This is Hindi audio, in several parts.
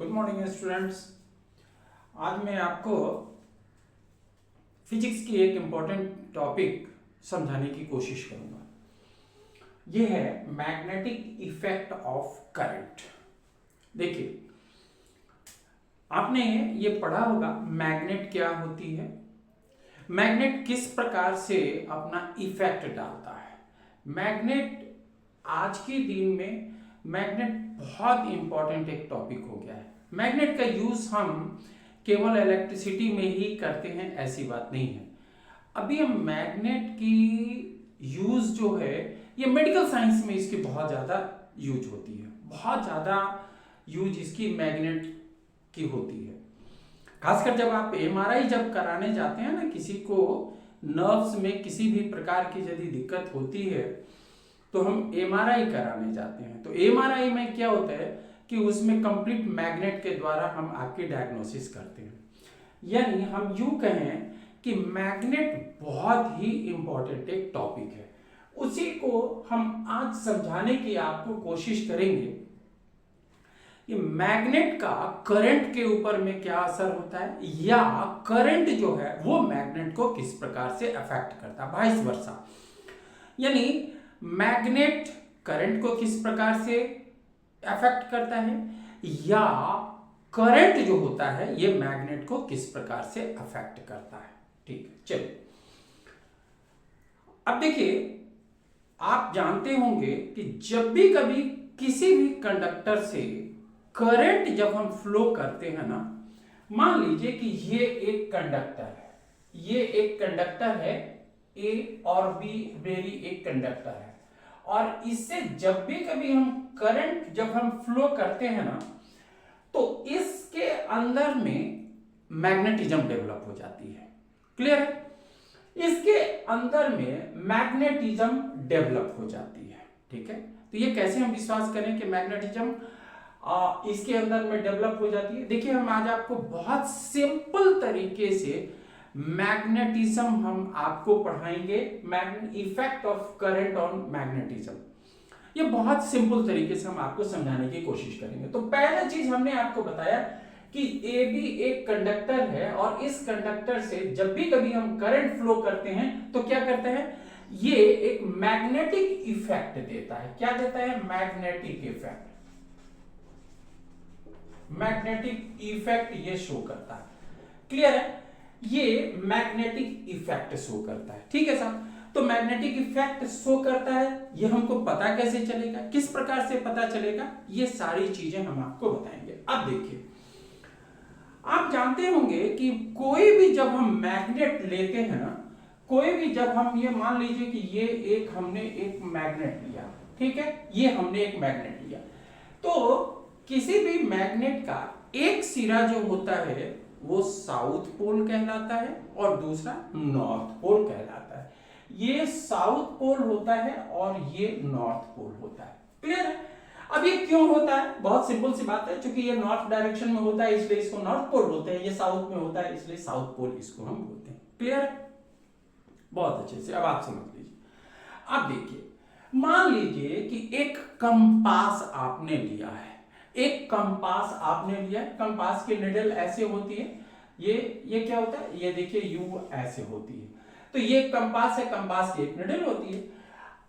Good morning students. आज मैं आपको फिजिक्स की एक इम्पॉर्टेंट टॉपिक समझाने की कोशिश करूंगा। ये है मैग्नेटिक इफेक्ट ऑफ करंट। देखिए, आपने ये पढ़ा होगा मैग्नेट क्या होती है, मैग्नेट किस प्रकार से अपना इफेक्ट डालता है। मैग्नेट आज के दिन में मैग्नेट बहुत इंपॉर्टेंट एक टॉपिक हो गया है। मैग्नेट का यूज हम केवल इलेक्ट्रिसिटी में ही करते हैं, ऐसी बात नहीं है। अभी हम मैग्नेट की यूज जो है ये मेडिकल साइंस में इसकी बहुत ज्यादा यूज होती है, बहुत ज्यादा यूज इसकी मैग्नेट की होती है। खासकर जब आप एमआरआई जब कराने जाते हैं ना, किसी को नर्व्स में किसी भी प्रकार की यदि दिक्कत होती है तो हम एमआरआई कराने जाते हैं। तो एमआरआई में क्या होता है कि उसमें कंप्लीट मैग्नेट के द्वारा हम आपकी डायग्नोसिस करते हैं। यानी हम यूं कहें कि मैग्नेट बहुत ही इंपॉर्टेंट एक टॉपिक है, उसी को हम आज समझाने की आपको कोशिश करेंगे कि मैग्नेट का करंट के ऊपर में क्या असर होता है, या करंट जो है वो मैग्नेट को किस प्रकार से अफेक्ट करता है, वाइस वर्सा। यानी मैग्नेट करंट को किस प्रकार से अफेक्ट करता है, या करंट जो होता है ये मैग्नेट को किस प्रकार से अफेक्ट करता है। ठीक है, चलिए अब देखिए, आप जानते होंगे कि जब भी कभी किसी भी कंडक्टर से करंट जब हम फ्लो करते हैं ना, मान लीजिए कि ये एक कंडक्टर है, ये एक कंडक्टर है, ए और बी मेरी एक कंडक्टर है, और इससे जब भी कभी हम करंट जब हम फ्लो करते हैं ना, तो इसके अंदर में मैग्नेटिज्म डेवलप हो जाती है। क्लियर है? इसके अंदर में मैग्नेटिज्म डेवलप हो जाती है। ठीक है, तो ये कैसे हम विश्वास करें कि मैग्नेटिज्म इसके अंदर में डेवलप हो जाती है। देखिए, हम आज आपको बहुत सिंपल तरीके से मैग्नेटिज्म हम आपको पढ़ाएंगे, effect of current on magnetism. ये बहुत सिंपल तरीके से हम आपको समझाने की कोशिश करेंगे। तो पहला चीज हमने आपको बताया कि ए बी एक कंडक्टर है, और इस कंडक्टर से जब भी कभी हम करंट फ्लो करते हैं तो क्या करते हैं, ये एक मैग्नेटिक इफेक्ट देता है। क्या देता है? Magnetic effect. मैग्नेटिक इफेक्ट ये शो करता है। क्लियर है? ये मैग्नेटिक इफेक्ट शो करता है। ठीक है साहब, तो मैग्नेटिक इफेक्ट शो करता है, ये हमको पता कैसे चलेगा, किस प्रकार से पता चलेगा, ये सारी चीजें हम आपको बताएंगे। अब देखिए, आप जानते होंगे कि कोई भी जब हम मैग्नेट लेते हैं ना, कोई भी जब हम ये मान लीजिए कि ये एक हमने एक मैग्नेट लिया, ठीक है, ये हमने एक मैग्नेट लिया, तो किसी भी मैग्नेट का एक सिरा जो होता है वो साउथ पोल कहलाता है और दूसरा नॉर्थ पोल कहलाता है। ये साउथ पोल होता है और ये नॉर्थ पोल होता है। क्लियर है? अब ये क्यों होता है? बहुत सिंपल सी बात है, क्योंकि ये नॉर्थ डायरेक्शन में होता है इसलिए इसको नॉर्थ पोल बोलते हैं, ये साउथ में होता है इसलिए साउथ पोल इसको हम बोलते हैं। क्लियर है? बहुत अच्छे से अब आप समझ लीजिए। अब देखिए, मान लीजिए कि एक कंपास आपने लिया है, एक कंपास आपने लिया है, कंपास की निडल ऐसे होती है, ये क्या होता है, ये देखिए यू ऐसे होती है, तो ये कंपास है, कंपास की एक निडल होती है।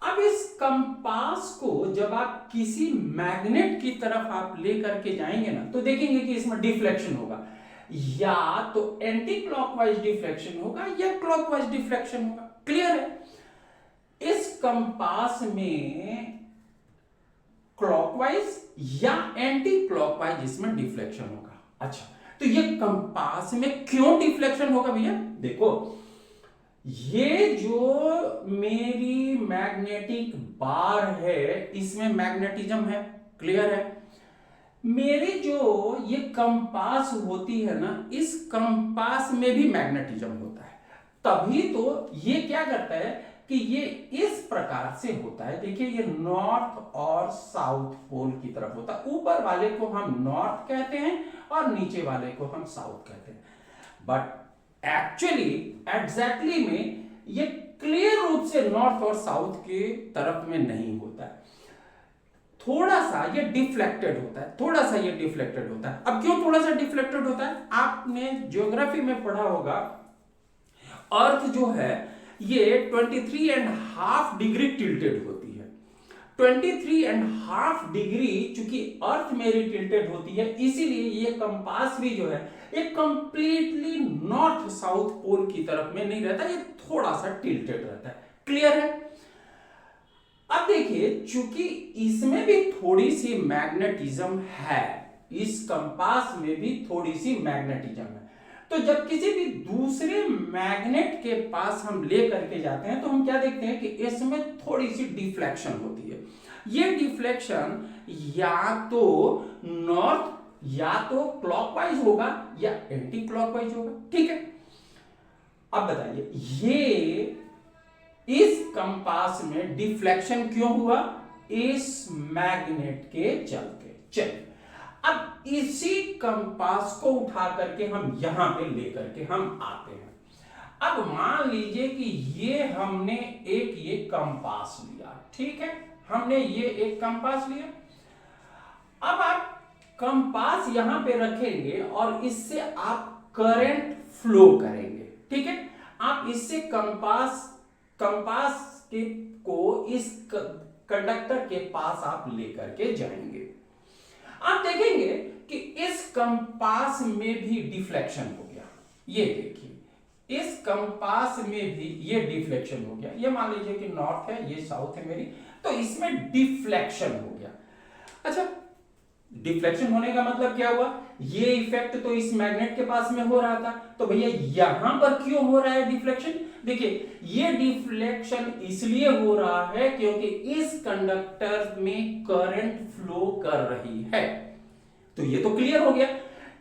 अब इस कंपास को जब आप किसी मैग्नेट की तरफ आप लेकर के जाएंगे ना, तो देखेंगे कि इसमें डिफ्लेक्शन होगा, या तो एंटी क्लॉकवाइज डिफ्लेक्शन होगा या क्लॉकवाइज डिफ्लेक्शन होगा। क्लियर है? इस कंपास में क्लॉकवाइज या एंटी क्लॉकवाइज इसमें डिफ्लेक्शन होगा। अच्छा, तो ये कंपास में क्यों डिफ्लेक्शन होगा भैया? देखो, ये जो मेरी मैग्नेटिक बार है इसमें मैग्नेटिज्म है। क्लियर है? मेरी जो ये कंपास होती है ना, इस कंपास में भी मैग्नेटिज्म होता है, तभी तो ये क्या करता है कि ये इस प्रकार से होता है। देखिए, ये नॉर्थ और साउथ पोल की तरफ होता है। ऊपर वाले को हम नॉर्थ कहते हैं और नीचे वाले को हम साउथ कहते हैं, बट एक्चुअली एग्जैक्टली में ये क्लियर रूप से नॉर्थ और साउथ के तरफ में नहीं होता है। थोड़ा सा ये डिफ्लेक्टेड होता है, थोड़ा सा ये डिफ्लेक्टेड होता है। अब क्यों थोड़ा सा डिफ्लेक्टेड होता है? आपने ज्योग्राफी में पढ़ा होगा, अर्थ जो है ये 23.5 डिग्री टिल्टेड होती है। 23.5 डिग्री चूंकि अर्थ मेरी टिल्टेड होती है, इसीलिए ये कंपास भी जो है ये कंप्लीटली नॉर्थ साउथ पोल की तरफ में नहीं रहता, ये थोड़ा सा टिल्टेड रहता है। क्लियर है? अब देखिए, चूंकि इसमें भी थोड़ी सी मैग्नेटिज्म है, इस कंपास में भी थोड़ी सी मैग्नेटिज्म है, तो जब किसी भी दूसरे मैग्नेट के पास हम ले करके जाते हैं तो हम क्या देखते हैं कि इसमें थोड़ी सी डिफ्लेक्शन होती है। ये डिफ्लेक्शन या तो नॉर्थ या तो क्लॉकवाइज होगा या एंटी क्लॉकवाइज होगा। ठीक है, अब बताइए ये इस कंपास में डिफ्लेक्शन क्यों हुआ? इस मैग्नेट के चलते। चलिए, अब इसी कंपास को उठा करके हम यहां पे लेकर के हम आते हैं। अब मान लीजिए कि ये हमने एक ये कंपास लिया, ठीक है, हमने ये एक कंपास लिया। अब आप कंपास यहां पे रखेंगे और इससे आप करंट फ्लो करेंगे। ठीक है, आप इससे कंपास के को इस कंडक्टर के पास आप लेकर के जाएंगे। आप देखेंगे कि इस कंपास में भी डिफ्लेक्शन हो गया। ये देखिए, इस कंपास में भी ये डिफ्लेक्शन हो गया। ये मान लीजिए कि नॉर्थ है, ये साउथ है मेरी, तो इसमें डिफ्लेक्शन हो गया। अच्छा, डिफ्लेक्शन होने का मतलब क्या हुआ? ये इफेक्ट तो इस मैग्नेट के पास में हो रहा था, तो भैया यहां पर क्यों हो रहा है डिफ्लेक्शन? देखिए, ये डिफ्लेक्शन इसलिए हो रहा है क्योंकि इस कंडक्टर में करंट फ्लो कर रही है। तो ये तो क्लियर हो गया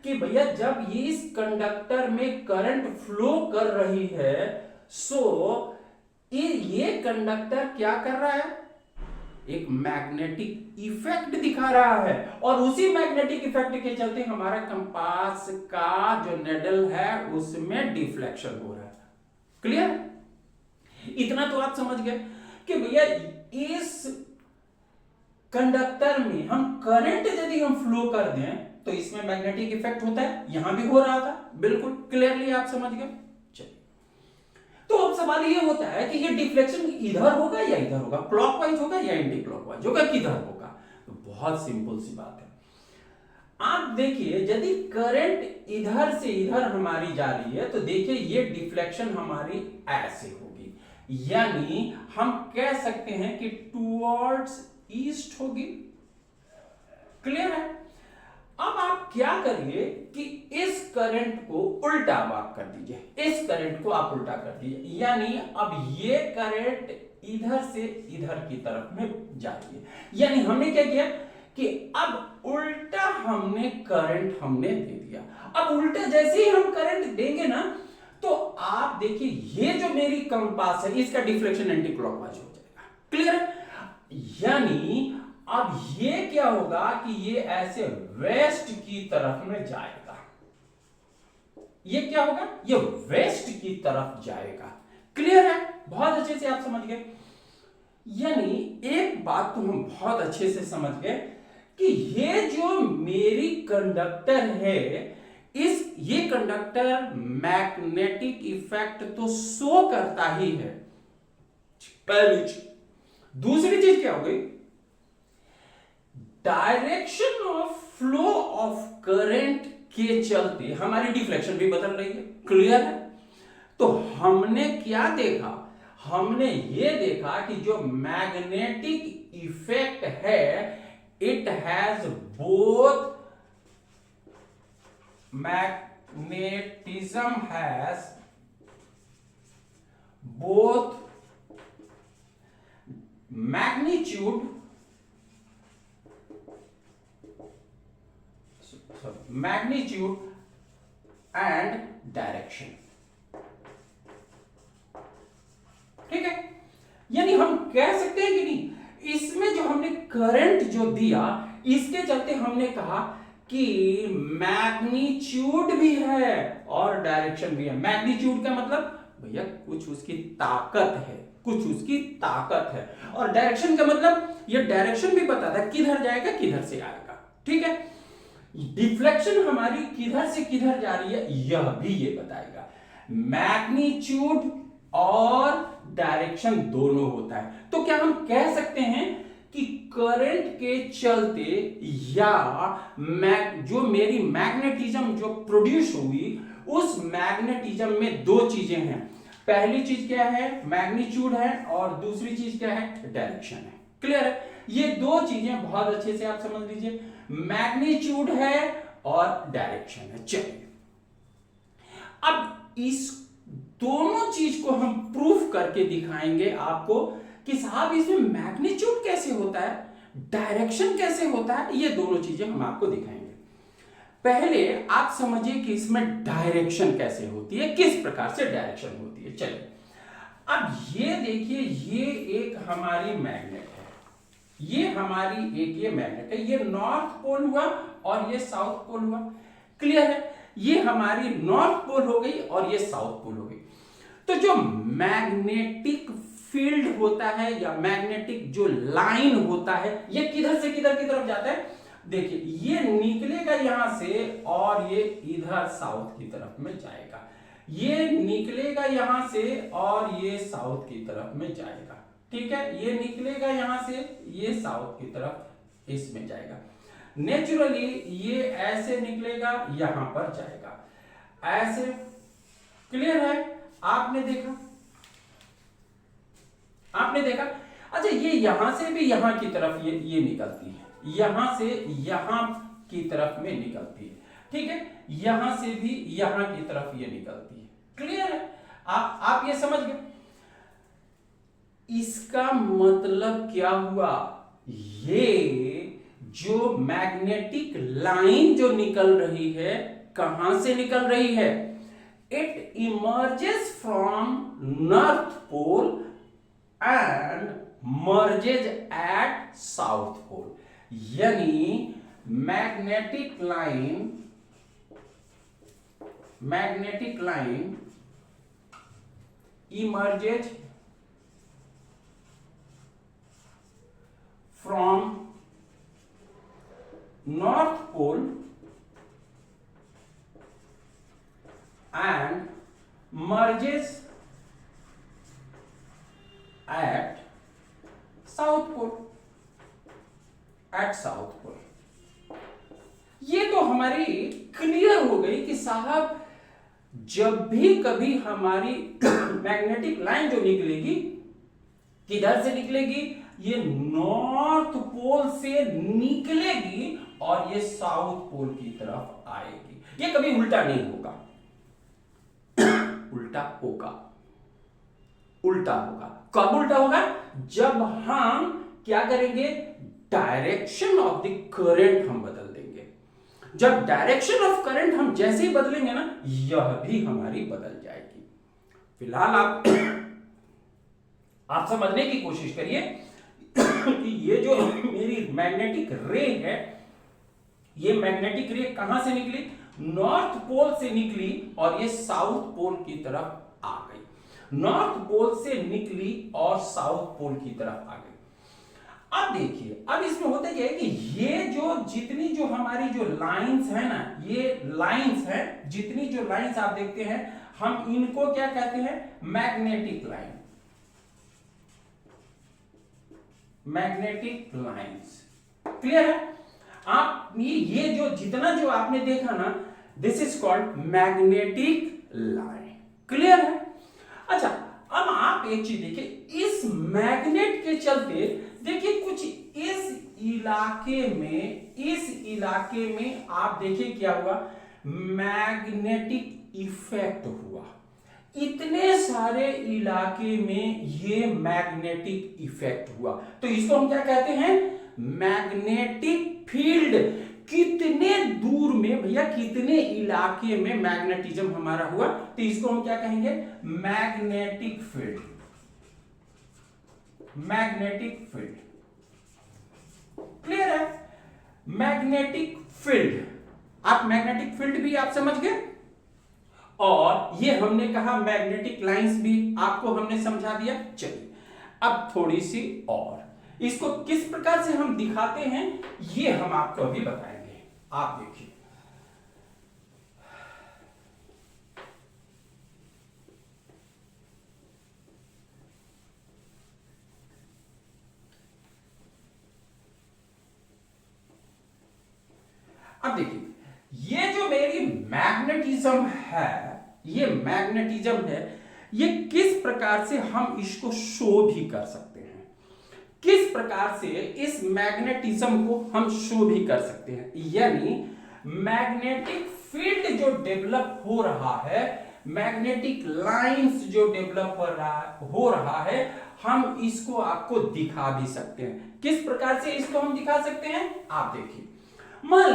कि भैया जब ये इस कंडक्टर में करंट फ्लो कर रही है, सो ये कंडक्टर क्या कर रहा है? एक मैग्नेटिक इफेक्ट दिखा रहा है, और उसी मैग्नेटिक इफेक्ट के चलते हमारा कंपास का जो नेडल है उसमें डिफ्लेक्शन हो रहा है। क्लियर? इतना तो आप समझ गए कि भैया इस कंडक्टर में हम करंट यदि हम फ्लो कर दें तो इसमें मैग्नेटिक इफेक्ट होता है, यहां भी हो रहा था। बिल्कुल क्लियरली आप समझ गए। तो अब सवाल ये होता है कि ये डिफ्लेक्शन इधर होगा या इधर होगा, क्लॉकवाइज होगा या एंटी क्लॉकवाइज होगा, किधर होगा? तो बहुत सिंपल सी बात है। आप देखिए, यदि करंट इधर से इधर हमारी जा रही है तो देखिए ये डिफ्लेक्शन हमारी ऐसे होगी, यानी हम कह सकते हैं कि टुवर्ड्स ईस्ट होगी। क्लियर है? अब आप क्या करिए कि इस करंट को उल्टा आप कर दीजिए, इस करंट को आप उल्टा कर दीजिए, यानी अब ये करंट इधर से इधर की तरफ में जा रही है। यानी हमने क्या किया कि अब उल्टा हमने करंट हमने दे दिया। अब उल्टा जैसे ही हम करंट देंगे ना, तो आप देखिए ये जो मेरी कंपास है इसका डिफ्लेक्शन एंटी क्लॉकवाइज हो जाएगा। क्लियर है? यानी अब ये क्या होगा कि ये ऐसे वेस्ट की तरफ में जाएगा। ये क्या होगा? ये वेस्ट की तरफ जाएगा। क्लियर है? बहुत अच्छे से आप समझ गए। यानी एक बात तो हम बहुत अच्छे से समझ गए कि ये जो मेरी कंडक्टर है, ये कंडक्टर मैग्नेटिक इफेक्ट तो शो करता ही है, पहली चीज। दूसरी चीज क्या हो गई? Direction of flow of current के चलते हमारी डिफ्लेक्शन भी बदल रही है। क्लियर है? तो हमने क्या देखा? हमने ये देखा कि जो मैग्नेटिक इफेक्ट है, it has both magnetism has both magnitude and direction। ठीक है? यानी हम कह सकते हैं कि नहीं, इसमें जो हमने करंट जो दिया इसके चलते हमने कहा कि मैग्नीट्यूड भी है और डायरेक्शन भी है। मैग्नीट्यूड का मतलब भैया कुछ उसकी ताकत है, कुछ उसकी ताकत है, और डायरेक्शन का मतलब ये डायरेक्शन भी बताता है किधर जाएगा किधर से आएगा। ठीक है, डिफ्लेक्शन हमारी किधर से किधर जा रही है यह भी ये बताएगा। मैग्नीट्यूड और डायरेक्शन दोनों होता है। तो क्या हम कह सकते हैं कि करंट के चलते या जो मेरी मैग्नेटिज्म जो प्रोड्यूस हुई उस मैग्नेटिज्म में दो चीजें हैं। पहली चीज क्या है, मैग्नीट्यूड है, और दूसरी चीज क्या है, डायरेक्शन है। क्लियर है, ये दो चीजें बहुत अच्छे से आप समझ लीजिए, मैग्नीट्यूड है और डायरेक्शन है। चलिए अब इस दोनों चीज को हम प्रूफ करके दिखाएंगे आपको कि साहब इसमें मैग्नीट्यूड कैसे होता है, डायरेक्शन कैसे होता है, ये दोनों चीजें हम आपको दिखाएंगे। पहले आप समझिए कि इसमें डायरेक्शन कैसे होती है, किस प्रकार से डायरेक्शन होती है। चलिए अब ये देखिए, ये एक हमारी मैग्नेट है, ये हमारी एक ये मैग्नेट है, ये नॉर्थ पोल हुआ और ये साउथ पोल हुआ। क्लियर है, ये हमारी नॉर्थ पोल हो गई और ये साउथ पोल हो गई। तो जो मैग्नेटिक फील्ड होता है या मैग्नेटिक जो लाइन होता है ये किधर से किधर की तरफ जाता है, देखिए ये निकलेगा यहां से और ये इधर साउथ की तरफ में जाएगा, ये निकलेगा यहां से और ये साउथ की तरफ में जाएगा। ठीक है, ये निकलेगा यहां से, ये साउथ की तरफ इसमें जाएगा। नेचुरली ये ऐसे निकलेगा यहां पर जाएगा, ऐसे। क्लियर है, आपने देखा, आपने देखा। अच्छा, ये यहां से भी यहां की तरफ ये निकलती है, यहां से यहां की तरफ में निकलती है। ठीक है, यहां से भी यहां की तरफ ये निकलती है। क्लियर है, आप ये समझ गए। इसका मतलब क्या हुआ, ये जो मैग्नेटिक लाइन जो निकल रही है कहां से निकल रही है, it emerges from north pole and merges at south pole. यानी magnetic line emerges from north pole and merges at south pole, at south pole. ये तो हमारी क्लियर हो गई कि साहब जब भी कभी हमारी मैग्नेटिक लाइन जो निकलेगी किधर से निकलेगी, ये नॉर्थ पोल से निकलेगी और ये साउथ पोल की तरफ आएगी। ये कभी उल्टा नहीं होगा, उल्टा होगा, उल्टा होगा। कब उल्टा होगा, जब हम क्या करेंगे, डायरेक्शन ऑफ द करंट हम बदल देंगे। जब डायरेक्शन ऑफ करंट हम जैसे ही बदलेंगे ना, यह भी हमारी बदल जाएगी। फिलहाल आप समझने की कोशिश करिए कि ये जो मेरी मैग्नेटिक रे है, ये मैग्नेटिक रे कहां से निकली, नॉर्थ पोल से निकली और ये साउथ पोल की तरफ आ गई। नॉर्थ पोल से निकली और साउथ पोल की तरफ आ गई। अब देखिए, अब इसमें होता क्या है कि ये जो जितनी जो हमारी जो लाइंस है ना, ये लाइंस है, जितनी जो लाइंस आप देखते हैं, हम इनको क्या कहते हैं, magnetic line, magnetic lines. Clear है, आप ये जो जितना जो आपने देखा ना, this is called magnetic line. Clear है। अच्छा, अब आप एक चीज देखिए, इस मैग्नेट के चलते देखिए कुछ इस इलाके में आप देखिए क्या हुआ, मैग्नेटिक इफेक्ट हुआ। इतने सारे इलाके में ये मैग्नेटिक इफेक्ट हुआ, तो इसको हम क्या कहते हैं, मैग्नेटिक फील्ड। कितने दूर में भैया, कितने इलाके में मैग्नेटिज्म हमारा हुआ, तो इसको हम क्या कहेंगे, magnetic field. Magnetic field, clear है, मैग्नेटिक फील्ड। आप मैग्नेटिक फील्ड भी आप समझ गए, और ये हमने कहा मैग्नेटिक लाइंस भी आपको हमने समझा दिया। चलिए अब थोड़ी सी और, इसको किस प्रकार से हम दिखाते हैं ये हम आपको अभी बताएंगे। आप देखिए, अब देखिए ये जो मेरी मैग्नेटिज्म है, ये मैग्नेटिज्म है, ये किस प्रकार से हम इसको शो भी कर सकते हैं, किस प्रकार से इस मैग्नेटिज्म को हम शो भी कर सकते हैं। यानी मैग्नेटिक फील्ड जो डेवलप हो रहा है, मैग्नेटिक लाइंस जो डेवलप हो रहा है, हम इसको आपको दिखा भी सकते हैं। किस प्रकार से इसको हम दिखा सकते हैं, आप देखिए। मान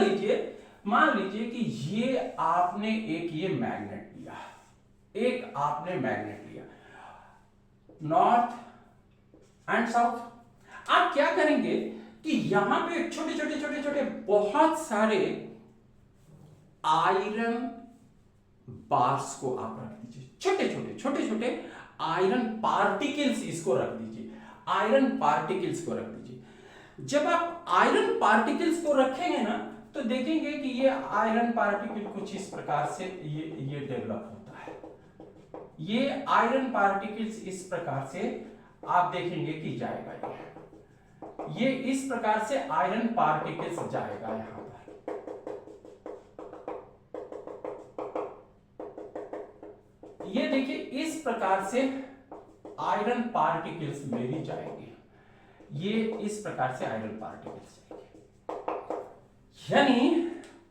लीजिए कि ये आपने एक ये मैग्नेट लिया, एक आपने मैग्नेट लिया नॉर्थ एंड साउथ। आप क्या करेंगे कि यहां पे छोटे छोटे छोटे छोटे बहुत सारे आयरन बार्स को आप रख दीजिए, छोटे छोटे छोटे छोटे आयरन पार्टिकल्स इसको रख दीजिए, आयरन पार्टिकल्स को रख दीजिए। जब आप आयरन पार्टिकल्स को रखेंगे ना तो देखेंगे कि ये आयरन पार्टिकल कुछ इस प्रकार से ये डेवलप होता है। ये आयरन पार्टिकल्स इस प्रकार से आप देखेंगे कि जाएगा, ये इस प्रकार से आयरन पार्टिकल्स जाएगा यहां पर। ये देखिए इस प्रकार से आयरन पार्टिकल्स मेरी जाएंगे, ये इस प्रकार से आयरन पार्टिकल्स जाएंगे। यानी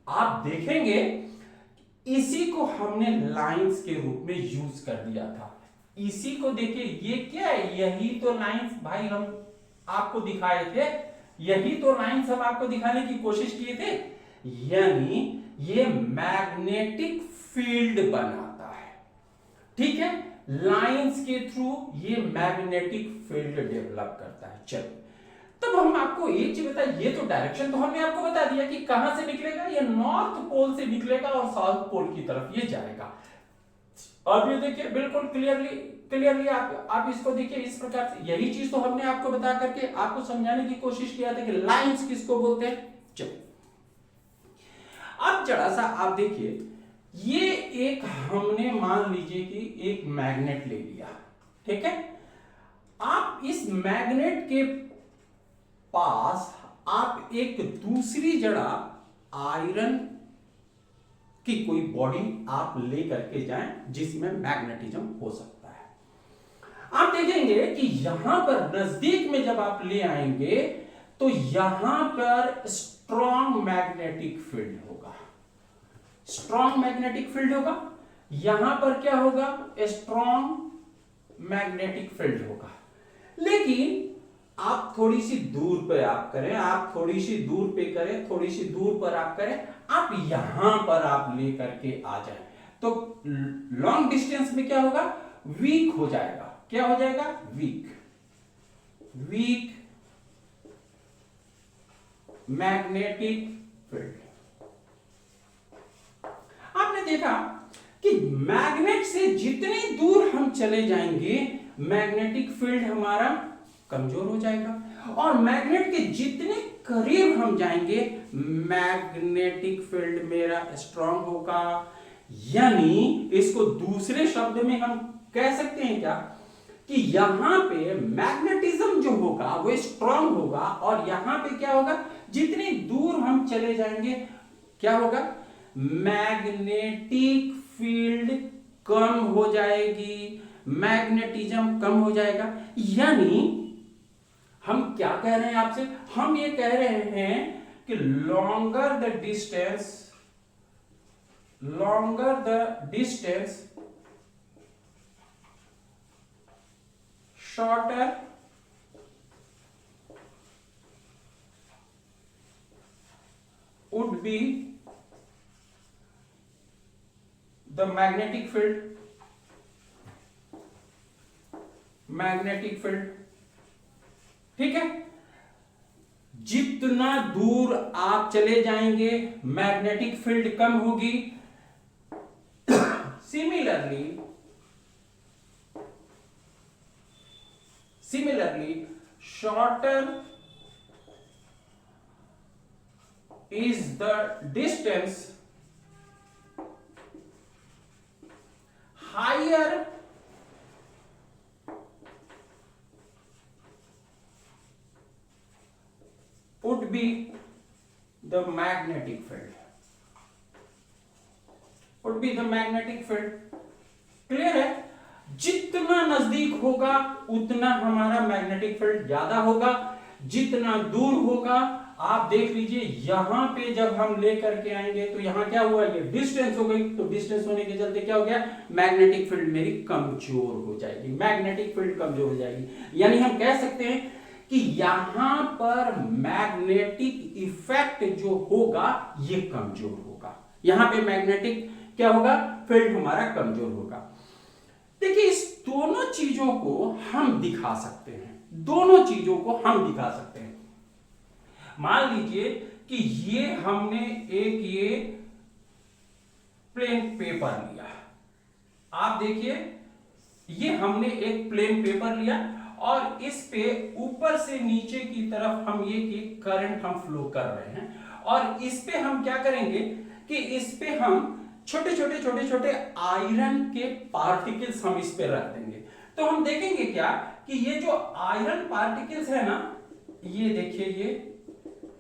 आप देखेंगे इसी को हमने लाइंस के रूप में यूज कर दिया था। इसी को देखिए, ये क्या है, यही तो लाइंस भाई हम आपको दिखाए थे, यही तो लाइंस हम आपको दिखाने की कोशिश किए थे। यानी ये मैग्नेटिक फील्ड बनाता है, ठीक है, लाइंस के थ्रू ये मैग्नेटिक फील्ड डेवलप करता है। चलो तब हम आपको एक चीज बताए, ये तो डायरेक्शन तो हमने आपको बता दिया कि कहां से निकलेगा, ये नॉर्थ पोल से निकलेगा और साउथ पोल की तरफ ये जाएगा। अब ये देखिए बिल्कुल क्लियरली आप इसको देखिए इस प्रकार से। यही चीज तो हमने आपको बता करके आपको समझाने की कोशिश किया था कि लाइंस किसको बोलते हैं। चलो अब जरा सा आप देखिए, ये एक हमने मान लीजिए कि एक मैग्नेट ले लिया, ठीक है। आप इस मैग्नेट के पास आप एक दूसरी जड़ा आयरन की कोई बॉडी आप ले करके जाएं जिसमें मैग्नेटिज्म हो सकता है। आप देखेंगे कि यहां पर नजदीक में जब आप ले आएंगे तो यहां पर स्ट्रॉन्ग मैग्नेटिक फील्ड होगा, स्ट्रॉन्ग मैग्नेटिक फील्ड होगा। यहां पर क्या होगा, स्ट्रॉन्ग मैग्नेटिक फील्ड होगा। लेकिन आप थोड़ी सी दूर पे आप करें, आप थोड़ी सी दूर पे करें, थोड़ी सी दूर पर आप करें, आप यहां पर आप ले करके आ जाए तो लॉन्ग डिस्टेंस में क्या होगा, वीक हो जाएगा। क्या हो जाएगा, वीक मैग्नेटिक फील्ड। आपने देखा कि मैग्नेट से जितनी दूर हम चले जाएंगे मैग्नेटिक फील्ड हमारा कमजोर हो जाएगा, और मैग्नेट के जितने करीब हम जाएंगे मैग्नेटिक फील्ड मेरा स्ट्रांग होगा। यानी इसको दूसरे शब्द में हम कह सकते हैं क्या कि यहां पे मैग्नेटिज्म जो होगा वो स्ट्रांग होगा, और यहां पे क्या होगा, जितनी दूर हम चले जाएंगे क्या होगा, मैग्नेटिक फील्ड कम हो जाएगी, मैग्नेटिज्म कम हो जाएगा। यानी हम क्या कह रहे हैं आपसे, हम ये कह रहे हैं कि longer the distance shorter would be the magnetic field, ठीक है। जितना दूर आप चले जाएंगे मैग्नेटिक फील्ड कम होगी। Similarly shorter is the distance, higher would be the magnetic field. Would be the magnetic field. Clear है? जितना नजदीक होगा उतना हमारा मैग्नेटिक फील्ड ज्यादा होगा, जितना दूर होगा, आप देख लीजिए यहां पे जब हम लेकर के आएंगे तो यहां क्या हुआ, ये डिस्टेंस हो गई, तो डिस्टेंस होने के चलते क्या हो गया, मैग्नेटिक फील्ड मेरी कमजोर हो जाएगी, मैग्नेटिक फील्ड कमजोर हो जाएगी। यानी हम कह सकते हैं कि यहां पर मैग्नेटिक इफेक्ट जो होगा ये कमजोर होगा, यहां पे मैग्नेटिक क्या होगा, फील्ड हमारा कमजोर होगा। देखिए इस दोनों चीजों को हम दिखा सकते हैं, दोनों चीजों को हम दिखा सकते हैं। मान लीजिए कि ये हमने एक ये प्लेन पेपर लिया, आप देखिए ये हमने एक प्लेन पेपर लिया और इस पे ऊपर से नीचे की तरफ हम ये कि करंट हम फ्लो कर रहे हैं और इस पे हम क्या करेंगे कि इस पे हम छोटे छोटे आयरन के पार्टिकल्स हम इस पे रख देंगे। तो हम देखेंगे क्या कि ये जो आयरन पार्टिकल्स है ना, ये देखिए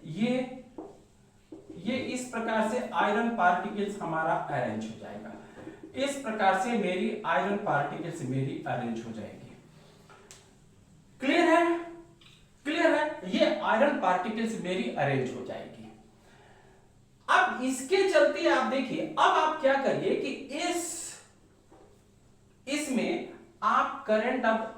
ये इस प्रकार से आयरन पार्टिकल्स हमारा अरेंज हो जाएगा, इस प्रकार से मेरी आयरन पार्टिकल्स मेरी अरेंज हो जाएगी। क्लियर है? क्लियर है? ये आयरन पार्टिकल्स मेरी अरेंज हो जाएगी। अब इसके चलते आप देखिए, अब आप क्या करिए कि इसमें आप करंट अब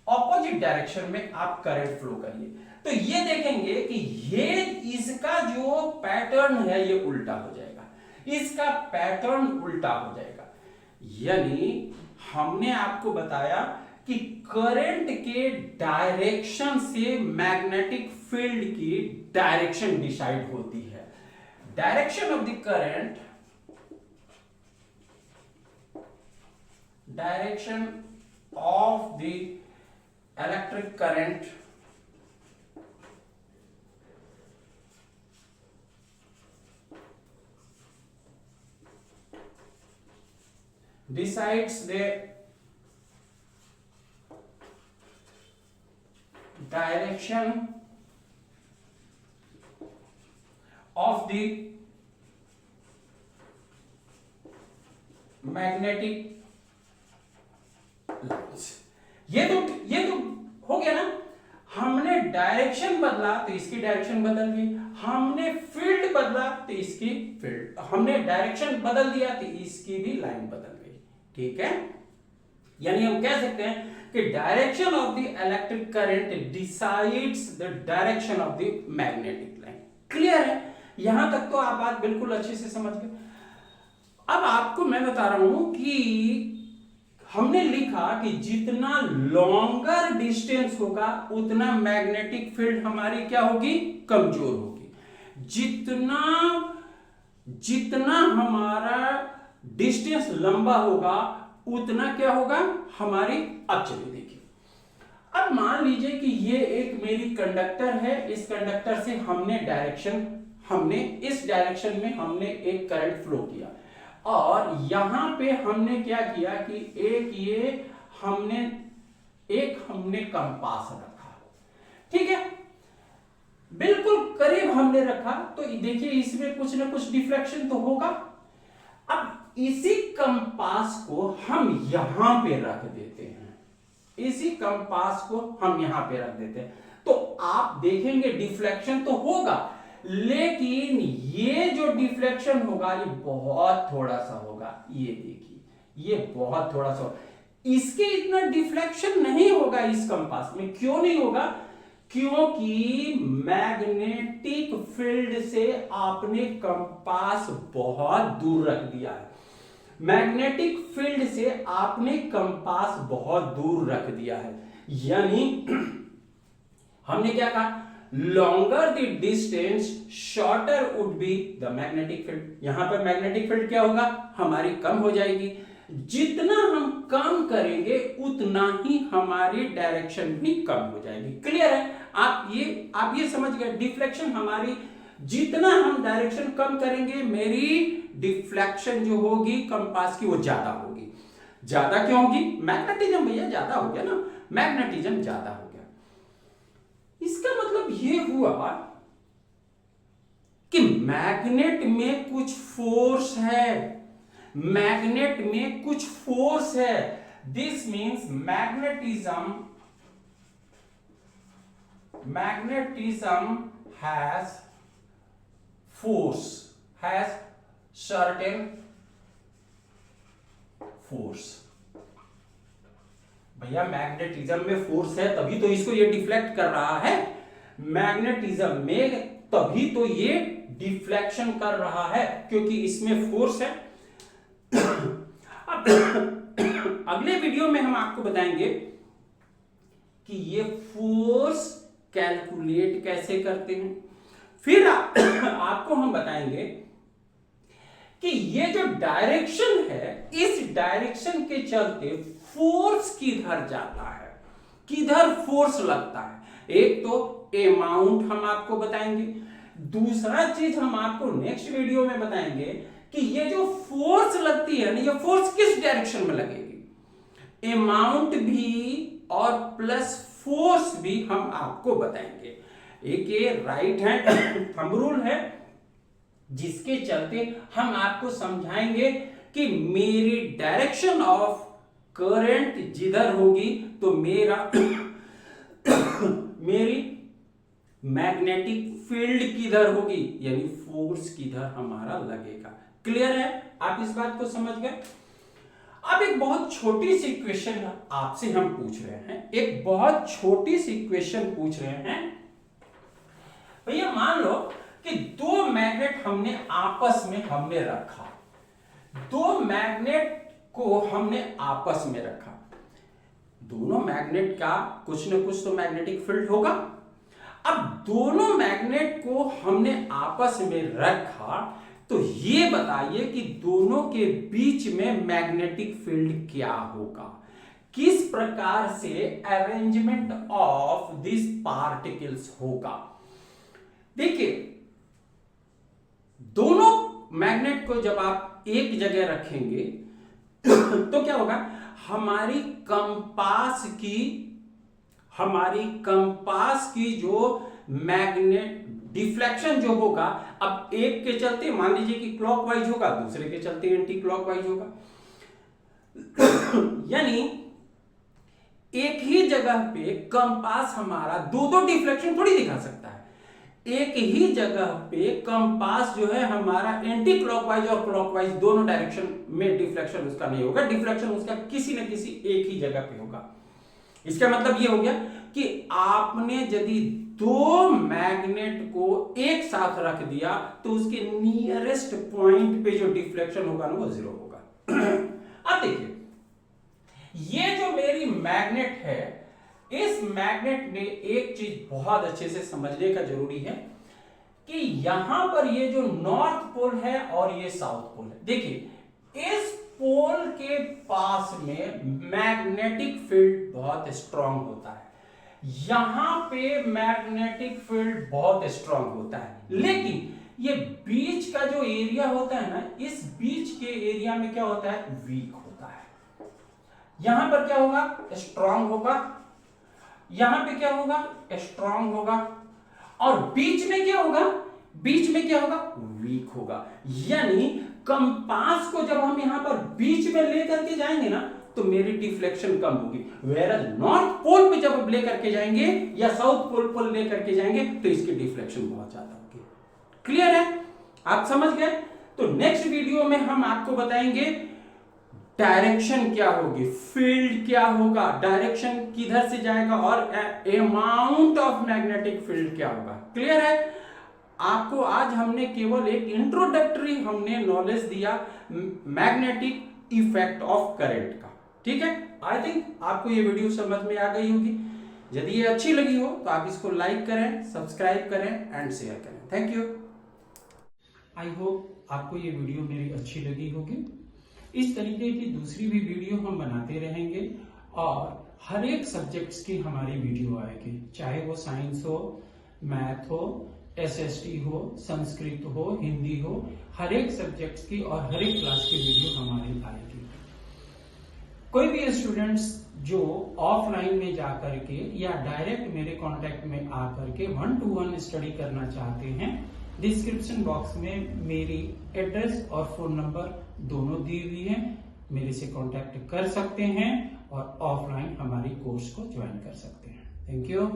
ऑपोजिट डायरेक्शन में आप करंट फ्लो करिए, तो ये देखेंगे कि ये इसका जो पैटर्न है ये उल्टा हो जाएगा, इसका पैटर्न उल्टा हो जाएगा। यानी हमने आपको बताया कि करंट के डायरेक्शन से मैग्नेटिक फील्ड की डायरेक्शन डिसाइड होती है। Direction of the current, direction of the electric current decides the direction of the magnetic lines। ये तो हो गया ना, हमने डायरेक्शन बदला तो इसकी डायरेक्शन बदल गई, हमने फील्ड बदला तो इसकी फील्ड, हमने डायरेक्शन बदल दिया तो इसकी भी लाइन बदल गई। ठीक है? यानी हम कह सकते हैं कि direction of the electric current decides the direction of the magnetic line. Clear है? यहां तक तो आप बात बिल्कुल अच्छे से समझ गए। अब आपको मैं बता रहा हूं कि हमने लिखा कि जितना लॉन्गर डिस्टेंस होगा उतना मैग्नेटिक फील्ड हमारी क्या होगी, कमजोर होगी। जितना हमारा डिस्टेंस लंबा होगा उतना क्या होगा, हमारी, अब चलिए देखिए, अब मान लीजिए कि ये एक मेरी कंडक्टर है, इस कंडक्टर से हमने इस डायरेक्शन में हमने एक करंट फ्लो किया और यहां पे हमने क्या किया कि हमने कंपास रखा। ठीक है? बिल्कुल करीब हमने रखा, तो देखिए इसमें कुछ ना कुछ डिफ्लेक्शन तो होगा। अब इसी कंपास को हम यहां पे रख देते हैं, इसी कंपास को हम यहां पे रख देते हैं, तो आप देखेंगे डिफ्लेक्शन तो होगा, लेकिन ये जो डिफ्लेक्शन होगा ये बहुत थोड़ा सा होगा। ये देखिए ये बहुत थोड़ा सा, इसके इतना डिफ्लेक्शन नहीं होगा इस कंपास में। क्यों नहीं होगा? क्योंकि मैग्नेटिक फील्ड से आपने कंपास बहुत दूर रख दिया है, मैग्नेटिक फील्ड से आपने कंपास बहुत दूर रख दिया है। यानी हमने क्या कहा, longer the distance shorter would be the magnetic field. यहां पर मैग्नेटिक फील्ड क्या होगा, हमारी कम हो जाएगी। जितना हम कम करेंगे उतना ही हमारी डायरेक्शन भी कम हो जाएगी। क्लियर है? आप ये समझ गए, डिफ्लेक्शन हमारी, जितना हम डायरेक्शन कम करेंगे मेरी डिफ्लेक्शन जो होगी कंपास की वो ज्यादा होगी। ज्यादा क्यों होगी? मैग्नेटिज्म भैया ज्यादा हो गया ना, मैग्नेटिज्म ज्यादा हो गया। इसका मतलब ये हुआ कि मैग्नेट में कुछ फोर्स है, मैग्नेट में कुछ फोर्स है। This means magnetism has force, has certain force। भैया मैग्नेटिज्म में फोर्स है तभी तो इसको ये डिफ्लेक्ट कर रहा है, मैग्नेटिज्म में तभी तो ये डिफ्लेक्शन कर रहा है क्योंकि इसमें फोर्स है। अब अगले वीडियो में हम आपको बताएंगे कि ये फोर्स कैलकुलेट कैसे करते हैं। फिर आपको हम बताएंगे कि ये जो डायरेक्शन है, इस डायरेक्शन के चलते फोर्स किधर जाता है, किधर फोर्स लगता है। एक तो अमाउंट हम आपको बताएंगे, दूसरा चीज हम आपको नेक्स्ट वीडियो में बताएंगे कि ये जो फोर्स लगती है ना, ये फोर्स किस डायरेक्शन में लगेगी, अमाउंट भी और प्लस फोर्स भी हम आपको बताएंगे। एक ये राइट हैंड थंब रूल है जिसके चलते हम आपको समझाएंगे कि मेरी डायरेक्शन ऑफ करंट जिधर होगी तो मेरी मैग्नेटिक फील्ड किधर होगी, यानी फोर्स किधर हमारा लगेगा। क्लियर है? आप इस बात को समझ गए। अब एक बहुत छोटी सी क्वेश्चन आपसे हम पूछ रहे हैं, एक बहुत छोटी सी क्वेश्चन पूछ रहे हैं। भैया मान लो कि दो मैग्नेट हमने आपस में रखा, दो मैग्नेट को हमने आपस में रखा, दोनों मैग्नेट का कुछ न कुछ तो मैग्नेटिक फील्ड होगा। अब दोनों मैग्नेट को हमने आपस में रखा तो ये बताइए कि दोनों के बीच में मैग्नेटिक फील्ड क्या होगा, किस प्रकार से अरेंजमेंट ऑफ दिस पार्टिकल्स होगा। देखिए, दोनों मैग्नेट को जब आप एक जगह रखेंगे तो क्या होगा, हमारी कंपास की जो मैग्नेट डिफ्लेक्शन जो होगा, अब एक के चलते मान लीजिए कि क्लॉकवाइज होगा, दूसरे के चलते एंटी क्लॉकवाइज होगा। यानी एक ही जगह पे कंपास हमारा दो डिफ्लेक्शन थोड़ी दिखा सकता है। एक ही जगह पे कंपास जो है हमारा एंटी क्लॉकवाइज और क्लॉकवाइज दोनों डायरेक्शन में डिफ्लेक्शन उसका नहीं होगा, डिफ्लेक्शन उसका किसी न किसी एक ही जगह पे होगा। इसका मतलब ये हो गया कि आपने यदि दो मैग्नेट को एक साथ रख दिया तो उसके नियरेस्ट पॉइंट पे जो डिफ्लेक्शन होगा ना वो जीरो होगा। अब देखिए, ये जो मेरी मैग्नेट है, इस मैग्नेट में एक चीज बहुत अच्छे से समझने का जरूरी है कि यहां पर ये जो नॉर्थ पोल है और ये साउथ पोल है, देखिए इस पोल के पास में मैग्नेटिक फील्ड बहुत स्ट्रांग होता है, यहां पे मैग्नेटिक फील्ड बहुत स्ट्रांग होता है, लेकिन ये बीच का जो एरिया होता है ना, इस बीच के एरिया में क्या होता है, वीक होता है। यहां पर क्या होगा, स्ट्रांग होगा, यहां पे क्या होगा, स्ट्रांग होगा, और बीच में क्या होगा, बीच में क्या होगा, वीक होगा। यानी कंपास को जब हम यहां पर बीच में लेकर के जाएंगे ना तो मेरी डिफ्लेक्शन कम होगी, वेरएज नॉर्थ पोल पे जब लेकर के जाएंगे या साउथ पोल पर लेकर के जाएंगे तो इसकी डिफ्लेक्शन बहुत ज्यादा होगी। क्लियर है? आप समझ गए? तो नेक्स्ट वीडियो में हम आपको बताएंगे डायरेक्शन क्या होगी, फील्ड क्या होगा, डायरेक्शन किधर से जाएगा और अमाउंट ऑफ मैग्नेटिक फील्ड क्या होगा। क्लियर है? आपको आज हमने केवल एक इंट्रोडक्टरी हमने नॉलेज दिया मैग्नेटिक इफेक्ट ऑफ करंट का। ठीक है? आई थिंक आपको ये वीडियो समझ में आ गई होगी। यदि ये अच्छी लगी हो तो आप इसको लाइक करें, सब्सक्राइब करें एंड शेयर करें। Thank you. आई होप आपको ये वीडियो मेरी अच्छी लगी होगी। इस तरीके की दूसरी भी वीडियो हम बनाते रहेंगे और हर एक सब्जेक्ट्स की हमारी वीडियो आएगी, चाहे वो साइंस हो, मैथ हो, एसएसटी हो, संस्कृत हो, हिंदी हो, हर एक सब्जेक्ट्स की और हर एक क्लास की वीडियो हमारी आएगी। कोई भी स्टूडेंट्स जो ऑफलाइन में जाकर के या डायरेक्ट मेरे कांटेक्ट में आकर के 1-to-1 स्टडी करना चाहते हैं, डिस्क्रिप्शन बॉक्स में मेरी एड्रेस और फोन नंबर दोनों दी हुई है, मेरे से कांटेक्ट कर सकते हैं और ऑफलाइन हमारी कोर्स को ज्वाइन कर सकते हैं। Thank you.